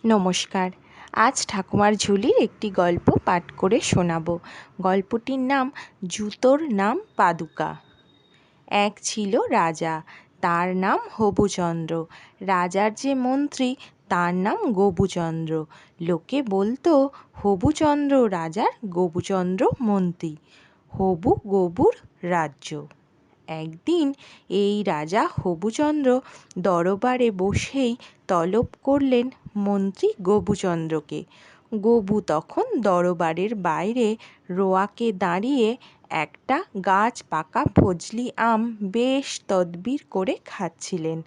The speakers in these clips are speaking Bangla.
নমস্কার। আজ ঠাকুমার ঝুলির একটি গল্প পাঠ করে শোনাব। গল্পটির নাম জুতোর নাম পাদুকা। এক ছিল রাজা, তার নাম হবুচন্দ্র। রাজার যে মন্ত্রী তার নাম গবুচন্দ্র। লোকে বলতো হবুচন্দ্র রাজার, গবুচন্দ্র মন্ত্রী। হবু গবুর রাজ্য। একদিন এই রাজা হবুচন্দ্র দরবারে বসেই তলব করলেন মন্ত্রী গবুচন্দ্রকে। গবু তখন দরবারের বাইরে রোয়াকে দাঁড়িয়ে একটা গাছ পাকা ফজলি আম বেশ তদবির করে খাচ্ছিলেন।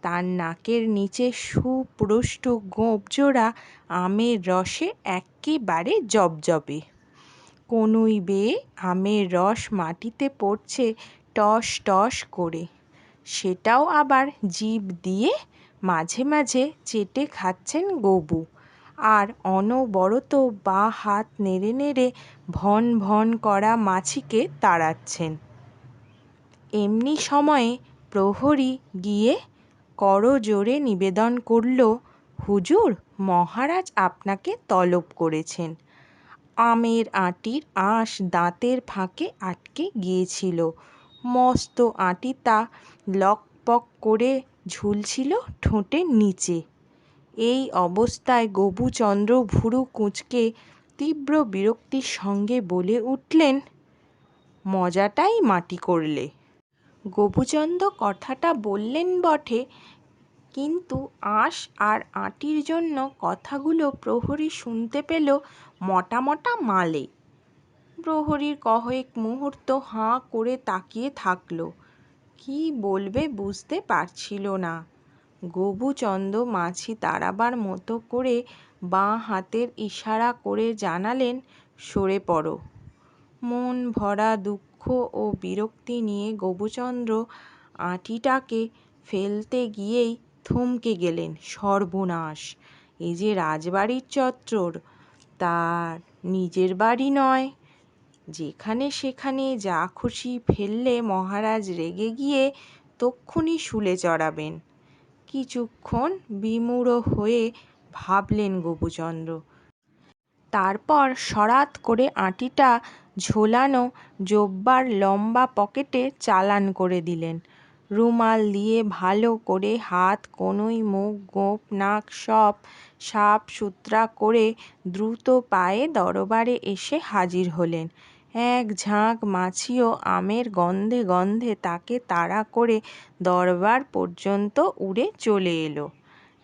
তার নাকের নিচে সুপুষ্ট গোঁফজোড়া আমের রসে এক্কেবারে জবজবে। কনুই বেয়ে আমের রস মাটিতে পড়ছে টস টস করে, সেটাও আবার জিভ দিয়ে মাঝে মাঝে চেটে খাচ্ছেন গবু, আর অনবরত বাঁ হাত নেড়ে নেড়ে ভন ভন করা মাছিকে তাড়াচ্ছেন। এমনি সময়ে প্রহরী গিয়ে করজোড়ে নিবেদন করল, হুজুর, মহারাজ আপনাকে তলব করেছেন। আমের আঁটির আঁশ দাঁতের ফাঁকে আটকে গিয়েছিল। মস্ত আঁটিটা লকপক করে ঝুলছিল ঠোঁটের নিচে। এই অবস্থায় গবুচন্দ্র ভুরু কুঁচকে তীব্র বিরক্তির সঙ্গে বলে উঠলেন, মজাটাই মাটি করলে। গবুচন্দ্র কথাটা বললেন বটে, কিন্তু আঁশ আর আঁটির জন্য কথাগুলো প্রহরী শুনতে পেল মটা মটা মালে। প্রহরীর কয়েক মুহূর্ত হাঁ করে তাকিয়ে থাকল, কি বলবে বুঝতে পারছিল না। গবুচন্দ্র মাছি তাড়াবার মতো করে বাঁ হাতের ইশারা করে জানালেন, সরে পড়ো। মন ভরা দুঃখ ও বিরক্তি নিয়ে গবুচন্দ্র আঁটিটাকে ফেলতে গিয়েই থমকে গেলেন। সর্বনাশ, এ যে রাজবাড়ির চত্বর, তার নিজের বাড়ি নয়। যেখানে সেখানে যা খুশি ফেললে মহারাজ রেগে গিয়ে তক্ষুনি শুলে চড়াবেন। কিছুক্ষণ বিমূঢ় হয়ে ভাবলেন গবুচন্দ্র। তারপর সরাত করে আঁটিটা ঝোলানো জোব্বার লম্বা পকেটে চালান করে দিলেন। রুমাল দিয়ে ভালো করে হাত, কনুই, মুখ, গোঁফ, নাক সব সাফ সুতরা করে দ্রুত পায়ে দরবারে এসে হাজির হলেন। এক ঝাঁক মাছিও আমের গন্ধে গন্ধে তাকে তাড়া করে দরবার পর্যন্ত উড়ে চলে এলো।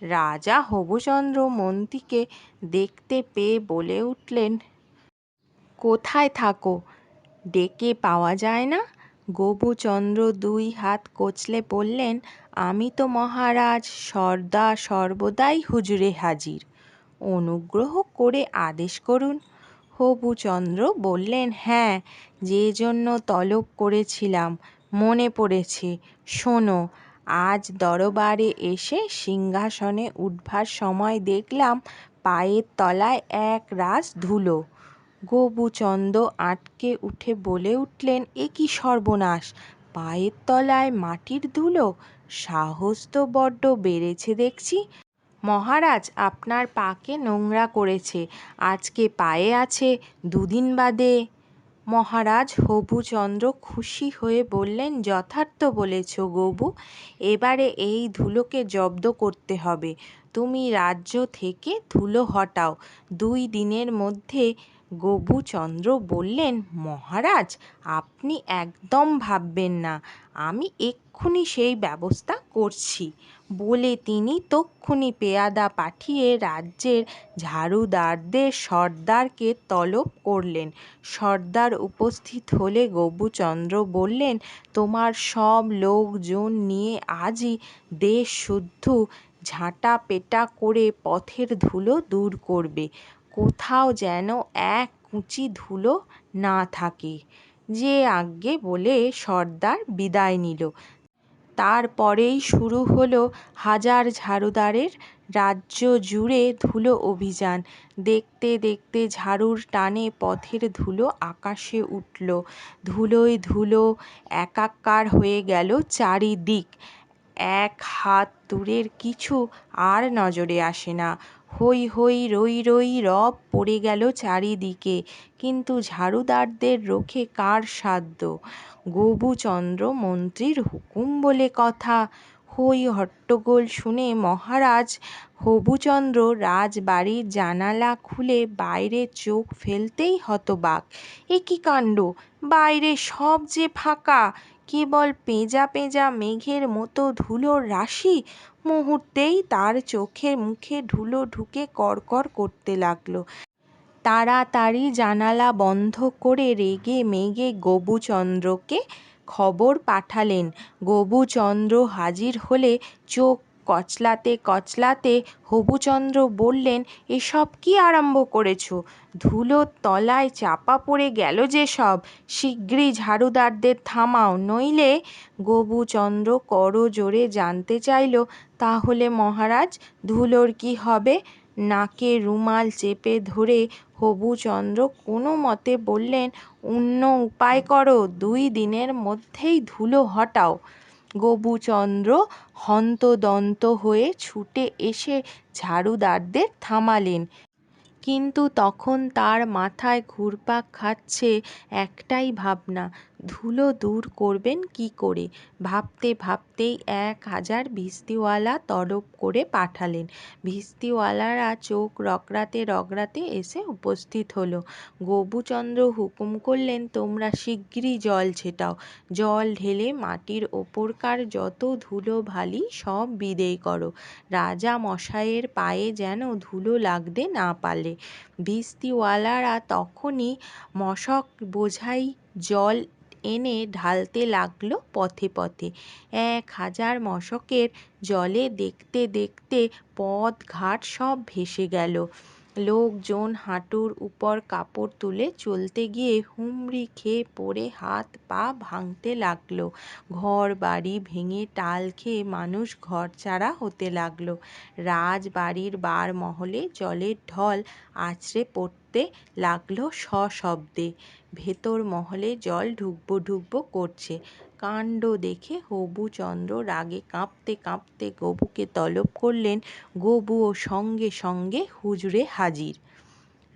রাজা হবুচন্দ্র মন্ত্রীকে দেখতে পেয়ে বলে উঠলেন, কোথায় থাকো, ডেকে পাওয়া যায় না? গবুচন্দ্র দুই হাত কচলে বললেন, আমি তো মহারাজ সর্বদাই হুজুরে হাজির। অনুগ্রহ করে আদেশ করুন। হবুচন্দ্র বললেন, হ্যাঁ, যে জন্য তলব করেছিলাম মনে পড়েছে। শোনো, আজ দরবারে এসে সিংহাসনে উঠবার সময় দেখলাম পায়ের তলায় এক রাশ ধুলো। গবুচন্দ্র আঁতকে উঠে বলে উঠলেন, এ কি সর্বনাশ! পায়ের তলায় মাটির ধুলো! সাহস তো বড্ড বেড়েছে দেখছি। মহারাজ আপনার পাকে নোংরা করেছে, আজকে পায়ে আছে, দুদিন বাদে। মহারাজ হবুচন্দ্র খুশি হয়ে বললেন, যথার্থ বলেছ গবু, এবারে এই ধুলোকে জব্দ করতে হবে। তুমি রাজ্য থেকে ধুলো হটাও 2 দিনের মধ্যে। গবুচন্দ্র বললেন, মহারাজ আপনি একদম ভাববেন না, আমি এক্ষুনি সেই ব্যবস্থা করছি। বলে তিনি তক্ষুনি পেয়াদা পাঠিয়ে রাজ্যের ঝাড়ুদারদের সর্দারকে তলব করলেন। সর্দার উপস্থিত হলে গবুচন্দ্র বললেন, তোমার সব লোকজন নিয়ে আজই দেশ শুদ্ধ ঝাঁটা পেটা করে পথের ধুলো দূর করবে। কোথাও যেন এক কুচি ধুলো না থাকে। যে আজ্ঞে বলে সর্দার বিদায় নিল। তারপরেই শুরু হলো হাজার ঝাড়ুদারের রাজ্য জুড়ে ধুলো অভিযান। দেখতে দেখতে ঝাড়ুর টানে পথের ধুলো আকাশে উঠল। ধুলোয় ধুলো একাকার হয়ে গেল চারিদিক। 1 হাত দূরের কিছু আর নজরে আসে না। হৈ হৈ রই রই রব পড়ে গেল চারিদিকে, কিন্তু ঝাড়ুদারদের রোখে কার সাধ্য? গবুচন্দ্র মন্ত্রীর হুকুম বলে কথা। হৈ হট্টগোল শুনে মহারাজ হবুচন্দ্র রাজবাড়ির জানালা খুলে বাইরে চোখ ফেলতেই হতবাক। এ কী কাণ্ড! বাইরে সব যে ফাঁকা, কেবল পেঁজা পেঁজা মেঘের মতো ধুলোর রাশি। মুহূর্তেই তার চোখে মুখে ধুলো ঢুকে কড়কড় করতে লাগলো। তাড়াতাড়ি জানালা বন্ধ করে রেগে মেগে গবুচন্দ্রকে খবর পাঠালেন। গবুচন্দ্র হাজির হলে চোখ কচলাতে কচলাতে হবুচন্দ্র বললেন, এসব কি আরম্ভ করেছ? ধুলোর তলায় চাপা পড়ে গেল যে সব। শিগগিরই ঝাড়ুদারদের থামাও, নইলে। গবুচন্দ্র করজোড়ে জানতে চাইল, তাহলে মহারাজ ধুলোর কি হবে? নাকে রুমাল চেপে ধরে হবুচন্দ্র কোনো মতে বললেন, অন্য উপায় করো, 2 দিনের মধ্যেই ধুলো হটাও। গবুচন্দ্র হন্তদন্ত হয়ে ছুটে এসে ঝাড়ুদারদের থামালেন, কিন্তু তখন তার মাথায় ঘুরপাক খাচ্ছে একটাই ভাবনা, ধুলো দূর করবেন কি করে। ভাবতে ভাবতেই 1000 ভিস্তিওয়ালা তলব করে পাঠালেন। ভিস্তিওয়ালারা চোখ রগড়াতে রগড়াতে এসে উপস্থিত হলো। গবুচন্দ্র হুকুম করলেন, তোমরা শিগগিরই জল ছেটাও। জল ঢেলে মাটির ওপরকার যত ধুলো ভালি সব বিদেয় করো। রাজা মশাইয়ের পায়ে যেন ধুলো লাগতে না পারে। ভিস্তিওয়ালারা তখনই মশক বোঝাই জল এনে ঢালতে লাগলো পথে পথে। 1000 মশকের জলে দেখতে দেখতে পথ ঘাট সব ভেসে গেল। লোকজন হাঁটুর উপর কাপড় তুলে চলতে গিয়ে হুমড়ি খেয়ে পড়ে হাত পা ভাঙতে লাগলো। ঘর বাড়ি ভেঙে টাল খেয়ে মানুষ ঘরছাড়া হতে লাগলো। রাজবাড়ির বারমহলে জলের ঢল আছড়ে পড়তে লাগলো সশব্দে। ভেতর মহলে জল ঢুকবো ঢুকবো করছে। কাণ্ড দেখে হবুচন্দ্র রাগে কাঁপতে কাঁপতে গবুকে তলব করলেন। গবুও সঙ্গে সঙ্গে হুজুরে হাজির।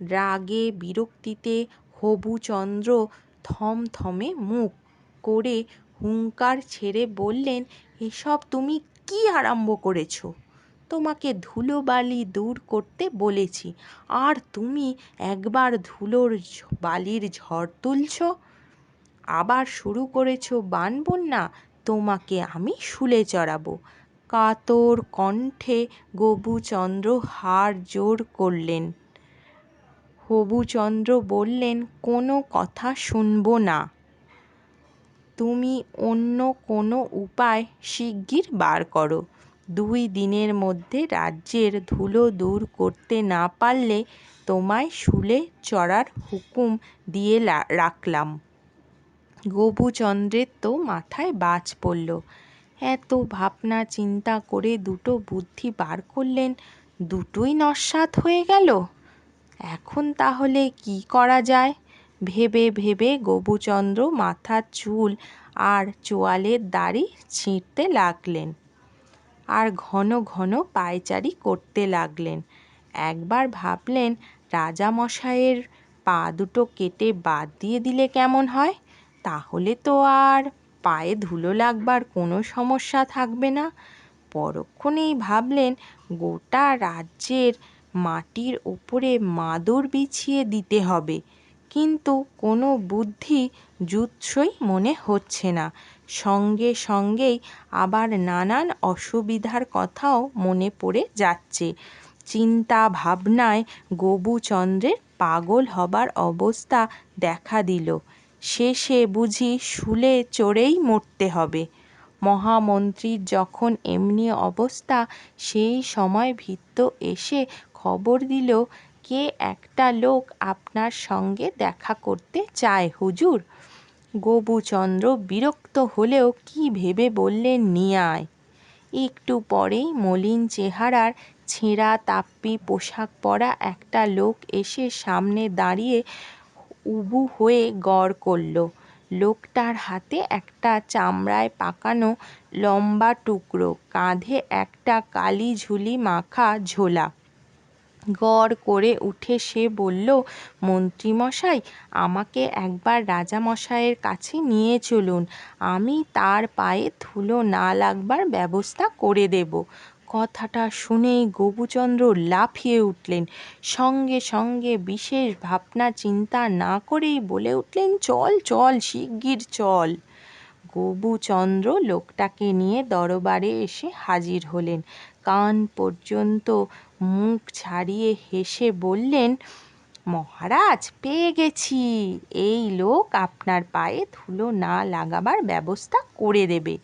রাগে বিরক্তিতে হবুচন্দ্র থমথমে মুখ করে হুংকার ছেড়ে বললেন, এসব তুমি কি আরম্ভ করেছ? তোমাকে ধুলোবালি দূর করতে বলেছি, আর তুমি একবার ধুলোর বালির ঝড় তুলছ। আবার শুরু করেছ বানবন্যা, তোমাকে আমি শুলে চড়াবো। কাতর কণ্ঠে গবুচন্দ্র হাড় জোড় করলেন। হবুচন্দ্র বললেন, কোনো কথা শুনব না। তুমি অন্য কোনো উপায় শিগগির বার করো। 2 দিনের মধ্যে রাজ্যের ধুলো দূর করতে না পারলে তোমায় শুলে চড়ার হুকুম দিয়ে রাখলাম। গবুচন্দ্রের তো মাথায় বাজ পড়ল। এত ভাবনা চিন্তা করে 2টো বুদ্ধি বার করলেন, দুটোই নস্যাৎ হয়ে গেল। এখন তাহলে কি করা যায়? ভেবে ভেবে গবুচন্দ্র মাথার চুল আর চোয়ালের দাড়ি ছিঁড়তে লাগলেন, আর ঘন ঘন পায়চারি করতে লাগলেন। একবার ভাবলেন, রাজামশাইয়ের পা দুটো কেটে বাদ দিয়ে দিলে কেমন হয়? তাহলে তো আর পায়ে ধুলো লাগবার কোনো সমস্যা থাকবে না। পরক্ষণেই ভাবলেন, গোটা রাজ্যের মাটির ওপরে মাদুর বিছিয়ে দিতে হবে, কিন্তু কোনো বুদ্ধি জুৎসই মনে হচ্ছে না। সঙ্গে সঙ্গেই আবার নানান অসুবিধার কথাও মনে পড়ে যাচ্ছে। চিন্তা ভাবনায় গবুচন্দ্রের পাগল হবার অবস্থা দেখা দিল। শেষে বুঝি শুলে চড়েই মরতে হবে। মহামন্ত্রীর যখন এমনি অবস্থা, সেই সময় ভৃত্য এসে খবর দিল, কে একটা লোক আপনার সঙ্গে দেখা করতে চায় হুজুর। গবুচন্দ্র বিরক্ত হলেও কি ভেবে বললেন, নিয়ে আয়। একটু পরেই মলিন চেহারার ছেঁড়া তাপ্পি পোশাক পরা একটা লোক এসে সামনে দাঁড়িয়ে উবু হয়ে গড় করল। লোকটার হাতে একটা চামড়ায় পাকানো লম্বা টুকরো, কাঁধে একটা কালি ঝুলি মাখা ঝোলা। গড় করে উঠে সে বলল, মন্ত্রীমশাই, আমাকে একবার রাজামশাইয়ের কাছে নিয়ে চলুন, আমি তার পায়ে ধুলো না লাগবার ব্যবস্থা করে দেব। কথাটা শুনেই গোপুচন্দ্র লাফিয়ে উঠলেন। সঙ্গে সঙ্গে বিশেষ ভাবনা চিন্তা না করেই বলে উঠলেন, চল চল, শিগগির চল। গোপুচন্দ্র লোকটাকে নিয়ে দরবারে এসে হাজির হলেন। কান পর্যন্ত মুখ ছাড়িয়ে হেসে বললেন, মহারাজ, পেয়ে গেছি, এই লোক আপনার পায়ে ধুলো না লাগাবার ব্যবস্থা করে দেবে।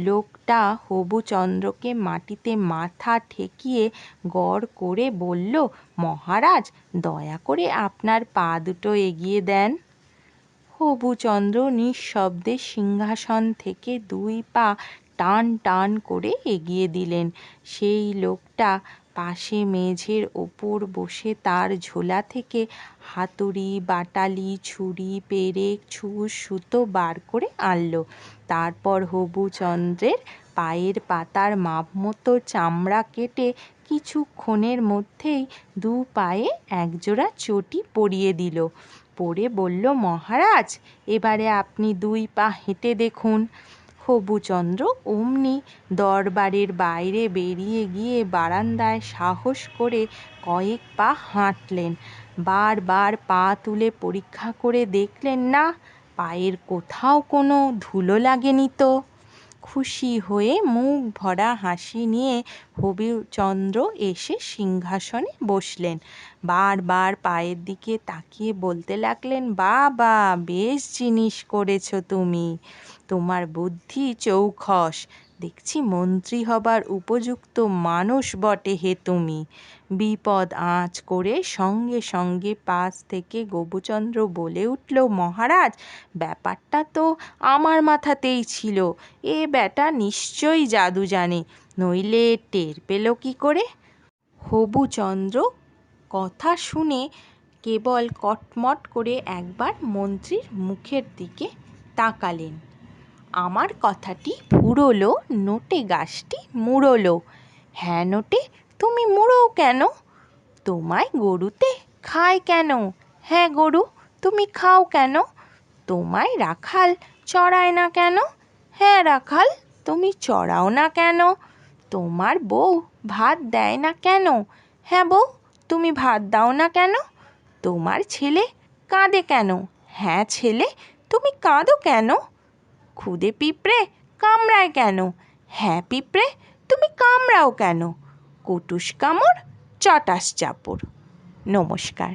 লোকটা হবুচন্দ্রকে মাটিতে মাথা ঠেকিয়ে গড় করে বলল, মহারাজ, দয়া করে আপনার পা দুটো এগিয়ে দেন। হবুচন্দ্র নিঃশব্দে সিংহাসন থেকে 2 পা টান টান করে এগিয়ে দিলেন। সেই লোকটা পাশে মেঝের ওপর বসে তার ঝোলা থেকে হাতুড়ি, বাটালি, ছুরি, পেরেক, ছুঁচ, সুতো বার করে আনল। তারপর হবুচন্দ্রের পায়ের পাতার মাপ মতো চামড়া কেটে কিছুক্ষণের মধ্যেই 2 পায়ে একজোড়া চটি পরিয়ে দিল। পরে বলল, মহারাজ, এবারে আপনি 2 পা হেঁটে দেখুন। হবুচন্দ্র অমনি দরবারের বাইরে বেরিয়ে গিয়ে বারান্দায় সাহস করে কয়েক পা হাঁটলেন। বারবার পা তুলে পরীক্ষা করে দেখলেন, না, পায়ের কোথাও কোনো ধুলো লাগেনি তো। খুশি হয়ে মুখ ভরা হাসি নিয়ে হবুচন্দ্র এসে সিংহাসনে বসলেন। বারবার পায়ের দিকে তাকিয়ে বলতে লাগলেন, বাবা, বেশ জিনিস করেছো তুমি, তোমার বুদ্ধি চৌখস, দেখছি মন্ত্রী হবার উপযুক্ত মানুষ বটে হে তুমি। বিপদ আঁচ করে সঙ্গে সঙ্গে পাশ থেকে গোপুচন্দ্র বলে উঠল, মহারাজ, ব্যাপারটা তো আমার মাথাতেই ছিল, এ বেটা নিশ্চয়ই জাদু জানে, নইলে টের পেল কি করে? হবুচন্দ্র কথা শুনে কেবল কটমট করে একবার মন্ত্রীর মুখের দিকে তাকালেন। আমার কথাটি ফুরোলো, নোটে গাছটি মুড়োলো। হ্যাঁ নোটে, তুমি মুড়োও কেন? তোমায় গরুতে খায় কেন? হ্যাঁ গরু, তুমি খাও কেন? তোমায় রাখাল চড়ায় না কেন? হ্যাঁ রাখাল, তুমি চড়াও না কেন? তোমার বউ ভাত দেয় না কেন? হ্যাঁ বউ, তুমি ভাত দাও না কেন? তোমার ছেলে কাঁদে কেন? হ্যাঁ ছেলে, তুমি কাঁদো কেন? খুদে পিঁপড়ে কামড়ায় কেন? হ্যাঁ পিঁপড়ে, তুমি কামড়াও কেন? কটুস কামড়, চটাস চাপড়। নমস্কার।